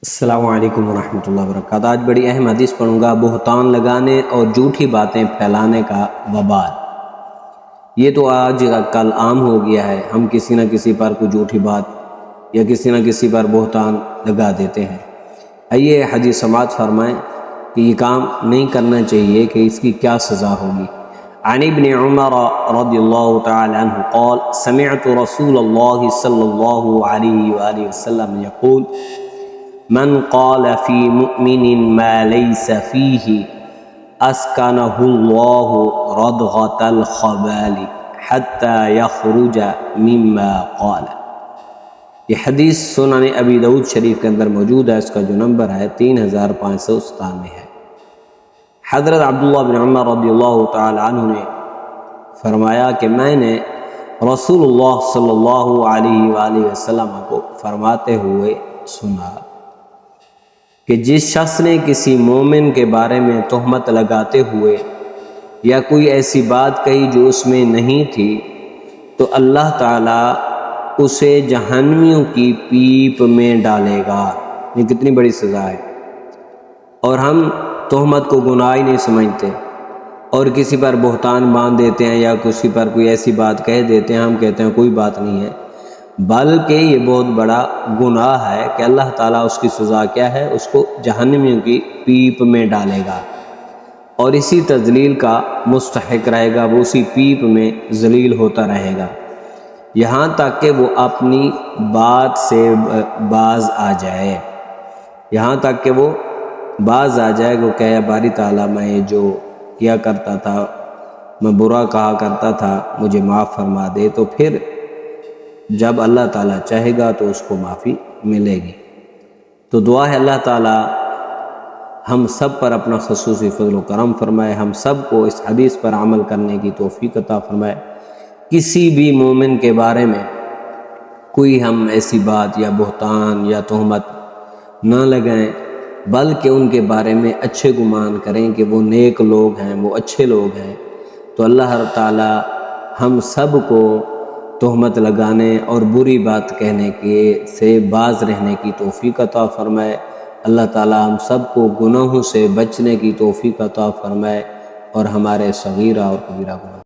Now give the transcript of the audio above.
السلام علیکم ورحمۃ اللہ وبرکاتہ۔ آج بڑی اہم حدیث پڑھوں گا، بہتان لگانے اور جھوٹی باتیں پھیلانے کا وبال۔ یہ تو آج کل عام ہو گیا ہے، ہم کسی نہ کسی پر کوئی جھوٹی بات یا کسی نہ کسی پر بہتان لگا دیتے ہیں۔ آئیے حدیث سماعت فرمائیں کہ یہ کام نہیں کرنا چاہیے کہ اس کی کیا سزا ہوگی۔ عن ابن عمر رضی اللہ تعالی عنہ قال سمعت رسول اللہ صلی اللہ علیہ وآلہ وسلم یقول من قال فی مؤمن ما لیس فیہ اسکنہ اللہ ردغۃ الخبال حتی یخرج مما قال۔ یہ حدیث سنن ابی داؤد شریف کے اندر موجود ہے، اس کا جو نمبر ہے 3597 ہے۔ حضرت عبداللہ بن عمر رضی اللہ تعالی عنہ نے فرمایا کہ میں نے رسول اللہ صلی اللہ علیہ وآلہ وسلم کو فرماتے ہوئے سنا کہ جس شخص نے کسی مومن کے بارے میں تہمت لگاتے ہوئے یا کوئی ایسی بات کہی جو اس میں نہیں تھی تو اللہ تعالیٰ اسے جہنمیوں کی پیپ میں ڈالے گا۔ یہ کتنی بڑی سزا ہے۔ اور ہم تہمت کو گناہ ہی نہیں سمجھتے اور کسی پر بہتان باندھ دیتے ہیں یا کسی پر کوئی ایسی بات کہہ دیتے ہیں، ہم کہتے ہیں کوئی بات نہیں ہے، بلکہ یہ بہت بڑا گناہ ہے کہ اللہ تعالیٰ اس کی سزا کیا ہے، اس کو جہنمیوں کی پیپ میں ڈالے گا اور اسی تذلیل کا مستحق رہے گا، وہ اسی پیپ میں ذلیل ہوتا رہے گا یہاں تک کہ وہ اپنی بات سے باز آ جائے، یہاں تک کہ وہ باز آ جائے کہ کہے باری تعالیٰ میں یہ جو کیا کرتا تھا، میں برا کہا کرتا تھا، مجھے معاف فرما دے، تو پھر جب اللہ تعالیٰ چاہے گا تو اس کو معافی ملے گی۔ تو دعا ہے اللہ تعالیٰ ہم سب پر اپنا خصوصی فضل و کرم فرمائے، ہم سب کو اس حدیث پر عمل کرنے کی توفیق عطا فرمائے۔ کسی بھی مومن کے بارے میں کوئی ہم ایسی بات یا بہتان یا تہمت نہ لگائیں، بلکہ ان کے بارے میں اچھے گمان کریں کہ وہ نیک لوگ ہیں، وہ اچھے لوگ ہیں۔ تو اللہ تعالیٰ ہم سب کو تہمت لگانے اور بری بات کہنے کے سے باز رہنے کی توفیق عطا فرمائے۔ اللہ تعالیٰ ہم سب کو گناہوں سے بچنے کی توفیق عطا فرمائے اور ہمارے صغیرہ اور کبیرہ گناہ